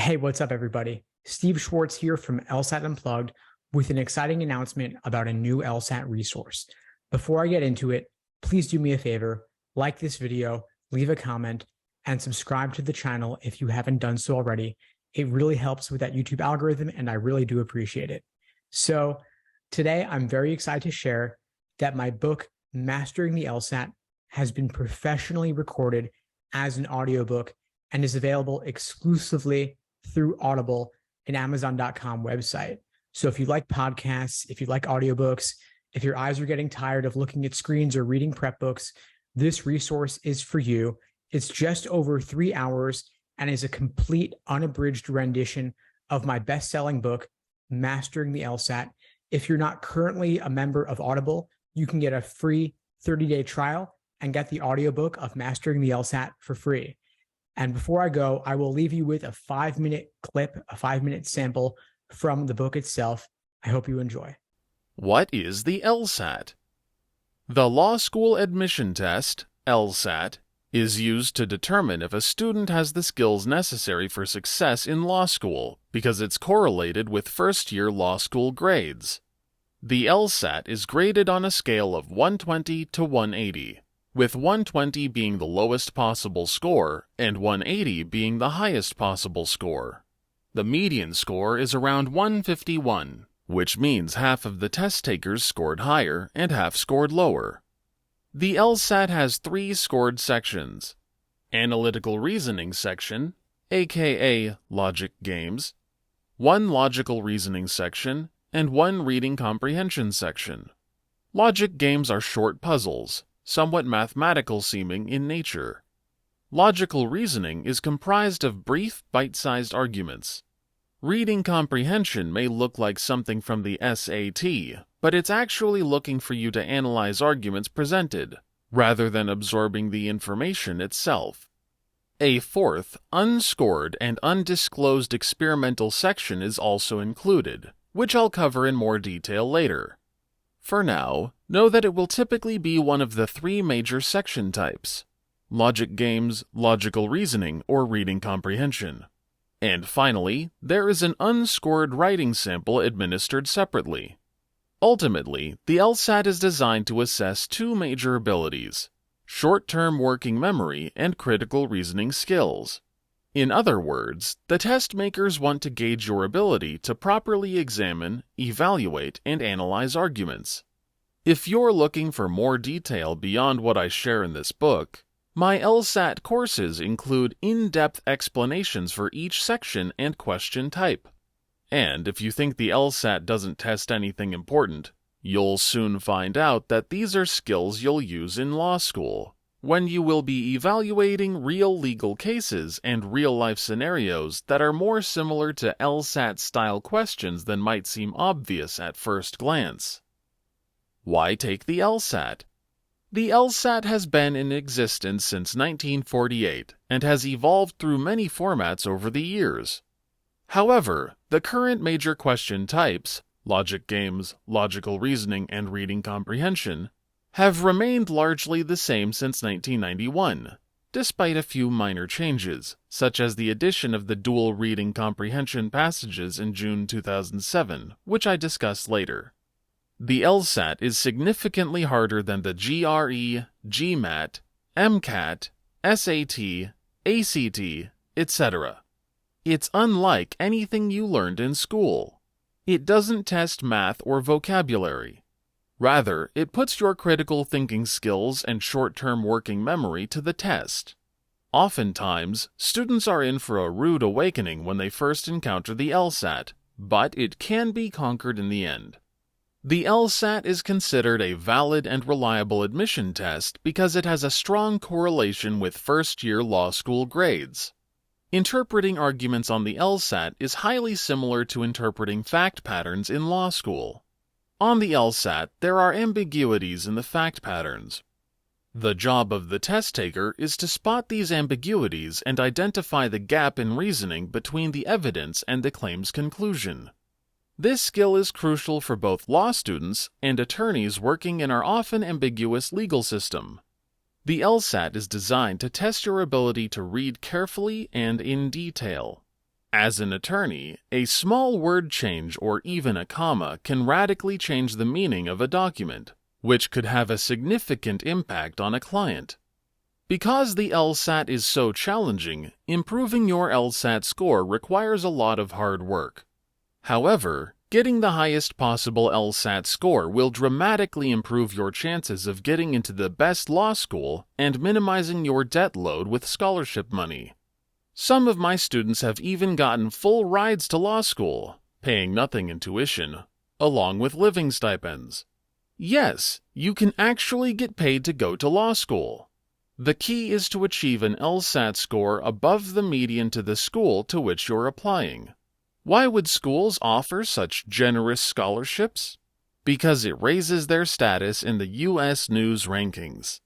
Hey, what's up, everybody? Steve Schwartz here from LSAT Unplugged with an exciting announcement about a new LSAT resource. Before I get into it, please do me a favor, like this video, leave a comment, and subscribe to the channel if you haven't done so already. It really helps with that YouTube algorithm, and I really do appreciate it. So today, I'm very excited to share that my book, Mastering the LSAT, has been professionally recorded as an audiobook and is available exclusively through Audible and Amazon.com website. So if you like podcasts, if you like audiobooks, if your eyes are getting tired of looking at screens or reading prep books, this resource is for you. It's just over 3 hours and is a complete unabridged rendition of my best-selling book, Mastering the LSAT. If you're not currently a member of Audible, you can get a free 30-day trial and get the audiobook of Mastering the LSAT for free. And before I go, I will leave you with a 5-minute clip, a 5-minute sample from the book itself. I hope you enjoy. What is the LSAT? The Law School Admission Test, LSAT, is used to determine if a student has the skills necessary for success in law school because it's correlated with first-year law school grades. The LSAT is graded on a scale of 120 to 180. with 120 being the lowest possible score and 180 being the highest possible score. The median score is around 151, which means half of the test takers scored higher and half scored lower. The LSAT has 3 scored sections: Analytical Reasoning section, aka Logic Games, 1 Logical Reasoning section, and 1 Reading Comprehension section. Logic games are short puzzles, somewhat mathematical seeming in nature. Logical reasoning is comprised of brief, bite-sized arguments. Reading comprehension may look like something from the SAT, but it's actually looking for you to analyze arguments presented, rather than absorbing the information itself. A 4th, unscored and undisclosed experimental section is also included, which I'll cover in more detail later. For now, know that it will typically be one of the 3 major section types: logic games, logical reasoning, or reading comprehension. And finally, there is an unscored writing sample administered separately. Ultimately, the LSAT is designed to assess 2 major abilities: short-term working memory and critical reasoning skills. In other words, the test makers want to gauge your ability to properly examine, evaluate, and analyze arguments. If you're looking for more detail beyond what I share in this book, my LSAT courses include in-depth explanations for each section and question type. And if you think the LSAT doesn't test anything important, you'll soon find out that these are skills you'll use in law school, when you will be evaluating real legal cases and real-life scenarios that are more similar to LSAT-style questions than might seem obvious at first glance. Why take the LSAT? The LSAT has been in existence since 1948 and has evolved through many formats over the years. However, the current major question types, logic games, logical reasoning, and reading comprehension, have remained largely the same since 1991, despite a few minor changes, such as the addition of the dual reading comprehension passages in June 2007, which I discuss later. The LSAT is significantly harder than the GRE, GMAT, MCAT, SAT, ACT, etc. It's unlike anything you learned in school. It doesn't test math or vocabulary. Rather, it puts your critical thinking skills and short-term working memory to the test. Oftentimes, students are in for a rude awakening when they first encounter the LSAT, but it can be conquered in the end. The LSAT is considered a valid and reliable admission test because it has a strong correlation with first-year law school grades. Interpreting arguments on the LSAT is highly similar to interpreting fact patterns in law school. On the LSAT, there are ambiguities in the fact patterns. The job of the test taker is to spot these ambiguities and identify the gap in reasoning between the evidence and the claim's conclusion. This skill is crucial for both law students and attorneys working in our often ambiguous legal system. The LSAT is designed to test your ability to read carefully and in detail. As an attorney, a small word change or even a comma can radically change the meaning of a document, which could have a significant impact on a client. Because the LSAT is so challenging, improving your LSAT score requires a lot of hard work. However, getting the highest possible LSAT score will dramatically improve your chances of getting into the best law school and minimizing your debt load with scholarship money. Some of my students have even gotten full rides to law school, paying nothing in tuition, along with living stipends. Yes, you can actually get paid to go to law school. The key is to achieve an LSAT score above the median to the school to which you're applying. Why would schools offer such generous scholarships? Because it raises their status in the U.S. news rankings.